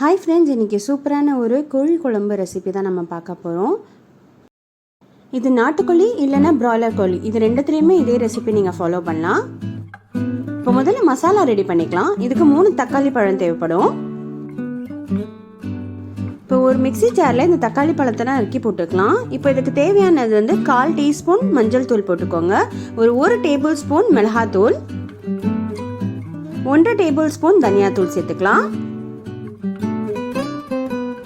Hi friends, இன்றைக்கி சூப்பரான ஒரு கோழி குழம்பு ரெசிபி தான் நம்ம பார்க்க போகிறோம். இது நாட்டுக்கோழி இல்லைன்னா ப்ராய்லர் கோழி, இது ரெண்டுத்துலேயுமே இதே ரெசிபி நீங்கள் ஃபாலோ பண்ணலாம். இப்போ முதல்ல மசாலா ரெடி பண்ணிக்கலாம். இதுக்கு 3 தக்காளி பழம் தேவைப்படும். இப்போ ஒரு மிக்சி ஜாரில் இந்த தக்காளி பழத்தெல்லாம் நறுக்கி போட்டுக்கலாம். இப்போ இதுக்கு தேவையானது வந்து 1/4 டீஸ்பூன் மஞ்சள் தூள் போட்டுக்கோங்க, ஒரு 1 டேபிள் ஸ்பூன் மிளகாத்தூள், 1 டேபிள் ஸ்பூன் தனியாத்தூள் சேர்த்துக்கலாம்,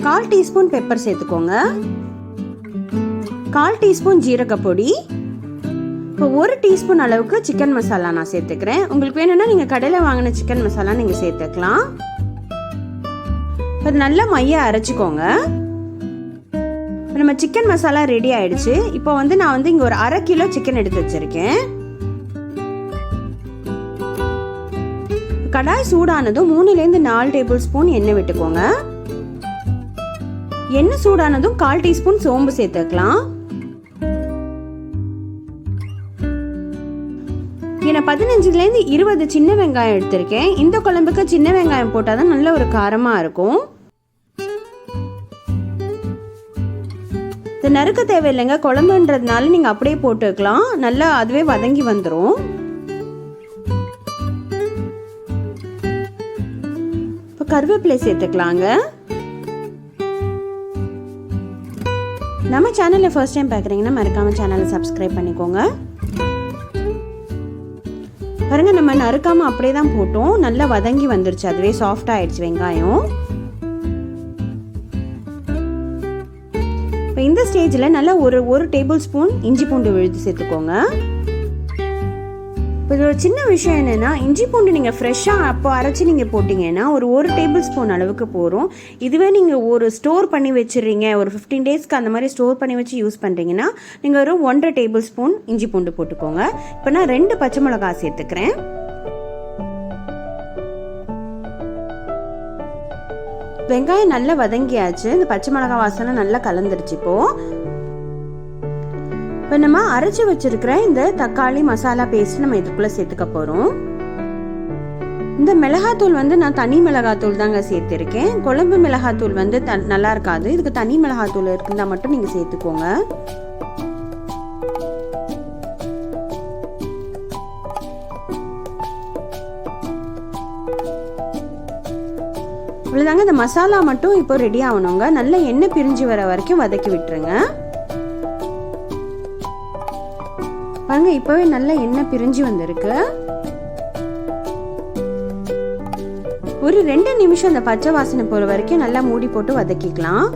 1/4 டீஸ்பூன் பெப்பர் சேர்த்துக்கோங்க, 1/4 டீஸ்பூன் ஜீரகப்பொடி, இப்போ 1 டீஸ்பூன் அளவுக்கு சிக்கன் மசாலா நான் சேர்த்துக்கிறேன். உங்களுக்கு வேணும்னா நீங்கள் கடையில் வாங்கின சிக்கன் மசாலா நீங்கள் சேர்த்துக்கலாம். அது நல்லா மைய அரைச்சிக்கோங்க. நம்ம சிக்கன் மசாலா ரெடி ஆயிடுச்சு. இப்போ வந்து நான் வந்து இங்கே ஒரு 1/2 கிலோ சிக்கன் எடுத்து வச்சிருக்கேன். கடாய் சூடானதும் 3லேருந்து 4 டேபிள் ஸ்பூன் எண்ணெய் விட்டுக்கோங்க. எண்ணெய் சூடானதும் 1/4 டீஸ்பூன் சோம்பு சேர்த்துக்கலாம். நான் 15லேருந்து 20 சின்ன வெங்காயம் எடுத்திருக்கேன். இந்த குழம்புக்கு சின்ன வெங்காயம் போட்டாதான் நல்ல ஒரு காரமா இருக்கும். இது நறுக்க தேவையில்லைங்க, குழம்புன்றதுனால நீங்க அப்படியே போட்டுக்கலாம், நல்லா அதுவே வதங்கி வந்துடும். இப்போ கருவேப்பிலை சேர்த்துக்கலாங்க. நம்ம சேனலில் ஃபர்ஸ்ட் டைம் பார்க்குறீங்கன்னா மறக்காமல் சேனலை சப்ஸ்கிரைப் பண்ணிக்கோங்க. பாருங்கள், நம்ம நறுக்காமல் அப்படியே தான் போட்டோம், நல்லா வதங்கி வந்துருச்சு, அதுவே சாஃப்ட் ஆயிடுச்சு வெங்காயம். இப்போ இந்த ஸ்டேஜில் நல்லா ஒரு டேபிள் ஸ்பூன் இஞ்சி பூண்டு விழுது சேர்த்துக்கோங்க. இப்போ இது ஒரு சின்ன விஷயம் என்னென்னா, இஞ்சி பூண்டு நீங்கள் ஃப்ரெஷ்ஷாக அப்போ அரைச்சி நீங்கள் போட்டிங்கன்னா ஒரு டேபிள் ஸ்பூன் அளவுக்கு போகிறோம். இதுவே நீங்கள் ஒரு ஸ்டோர் பண்ணி வச்சுருங்க, ஒரு 15 டேஸ்க்கு அந்த மாதிரி ஸ்டோர் பண்ணி வச்சு யூஸ் பண்ணுறீங்கன்னா நீங்கள் ஒரு 1.5 டேபிள் ஸ்பூன் இஞ்சி பூண்டு போட்டுக்கோங்க. இப்போ நான் 2 பச்சை மிளகாய் சேர்த்துக்கிறேன். வெங்காயம் நல்லா வதங்கியாச்சு, இந்த பச்சை மிளகாய் வாசனை நல்லா கலந்துருச்சு. இப்போ நம்ம அரைச்சி வச்சிருக்கிற இந்த தக்காளி மசாலா பேஸ்ட் நம்ம இதுக்குள்ளே சேர்த்துக்க போகிறோம். இந்த மிளகாத்தூள் வந்து நான் தனி மிளகாத்தூள் தாங்க சேர்த்துருக்கேன். குழம்பு மிளகாத்தூள் வந்து நல்லா இருக்காது, இதுக்கு தனி மிளகாத்தூள் இருக்குதா மட்டும் நீங்கள் சேர்த்துக்கோங்க. இவ்வளோதாங்க, இந்த மசாலா மட்டும் இப்போ ரெடி ஆகணுங்க. நல்ல எண்ணெய் பிரிஞ்சு வர வரைக்கும் வதக்கி விட்டுருங்க. பாருங்க, இப்போவே நல்ல எண்ணெய் பிரிஞ்சு வந்திருக்கு. ஒரு 2 நிமிஷம் அந்த பச்சை வாசனை போற வரைக்கும் நல்லா மூடி போட்டு வதக்கிக்கலாம்.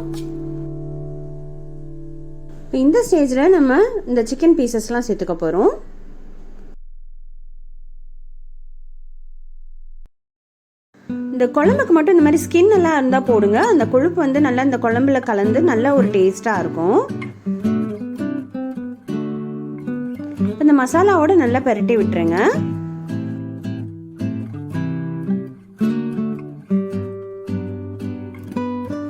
இந்த ஸ்டேஜ்ல நம்ம இந்த சிக்கன் பீசஸ்லாம் சேர்த்துக்க போறோம். இந்த குழம்புக்கு மட்டும் இந்த மாதிரி ஸ்கின் எல்லாம் இருந்தா போடுங்க, அந்த கொழுப்பு வந்து நல்லா இந்த குழம்புல கலந்து நல்ல ஒரு டேஸ்டா இருக்கும். இந்த மசாலாவோட நல்லா பெரட்டி விட்டுருங்க.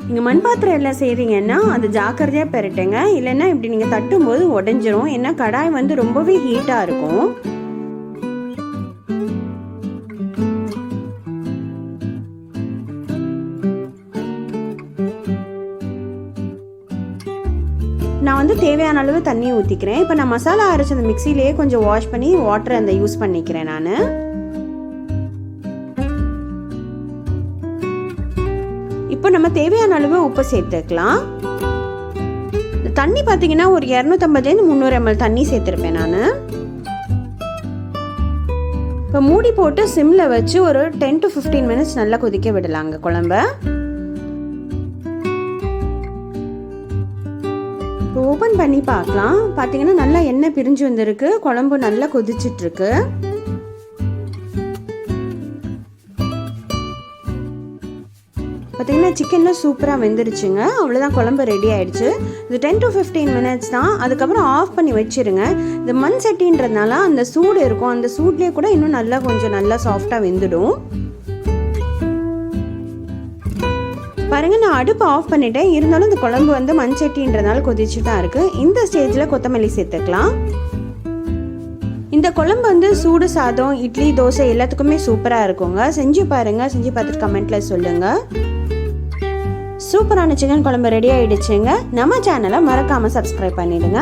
நீங்க மண் பாத்திரம் எல்லாம் செய்றீங்கன்னா அது ஜாக்கிரதையா பெரட்டுங்க, இல்லைன்னா இப்படி நீங்க தட்டும் போது உடைஞ்சிரும். ஏன்னா கடாய் வந்து ரொம்பவே ஹீட்டா இருக்கும். நான் வந்து தேவையான அளவு தண்ணி ஊற்றிக்கிறேன். இப்போ நான் மசாலா அரைச்ச அந்த மிக்சிலேயே கொஞ்சம் வாஷ் பண்ணி வாட்டர் அந்த யூஸ் பண்ணிக்கிறேன் நான். இப்போ நம்ம தேவையான அளவு உப்பு சேர்த்துக்கலாம். தண்ணி பார்த்தீங்கன்னா ஒரு 250 300 ml தண்ணி சேர்த்துருப்பேன் நான். இப்போ மூடி போட்டு சிம்மில் வச்சு ஒரு 10 to 15 minutes நல்லா கொதிக்க விடலாங்க குழம்ப. ஓப்பன் பண்ணி பார்க்கலாம். பார்த்தீங்கன்னா நல்லா எண்ணெய் பிரிஞ்சு வந்திருக்கு, குழம்பு நல்லா கொதிச்சிட்டு இருக்கு. பார்த்தீங்கன்னா சிக்கன்லாம் சூப்பராக வெந்துருச்சுங்க. அவ்வளோதான், குழம்பு ரெடி ஆயிடுச்சு. இது 10 to 15 minutes தான். அதுக்கப்புறம் ஆஃப் பண்ணி வச்சிருங்க. இந்த மண் சட்டின்றதுனால அந்த சூடு இருக்கும், அந்த சூட்லேயே கூட இன்னும் நல்லா கொஞ்சம் நல்லா சாஃப்டாக வெந்துடும். பாருங்க, நான் அடுப்பு ஆஃப் பண்ணிட்டேன், இருந்தாலும் இந்த குழம்பு வந்து மண் சட்டின்றதுனால கொதிச்சு தான் இருக்கு. இந்த ஸ்டேஜில் கொத்தமல்லி சேர்த்துக்கலாம். இந்த குழம்பு வந்து சூடு சாதம், இட்லி, தோசை எல்லாத்துக்குமே சூப்பராக இருக்குங்க. செஞ்சு பாருங்கள், செஞ்சு பார்த்துட்டு கமெண்ட்டில் சொல்லுங்கள். சூப்பரான சிக்கன் குழம்பு ரெடி ஆகிடுச்சுங்க. நம்ம சேனலை மறக்காமல் சப்ஸ்கிரைப் பண்ணிவிடுங்க.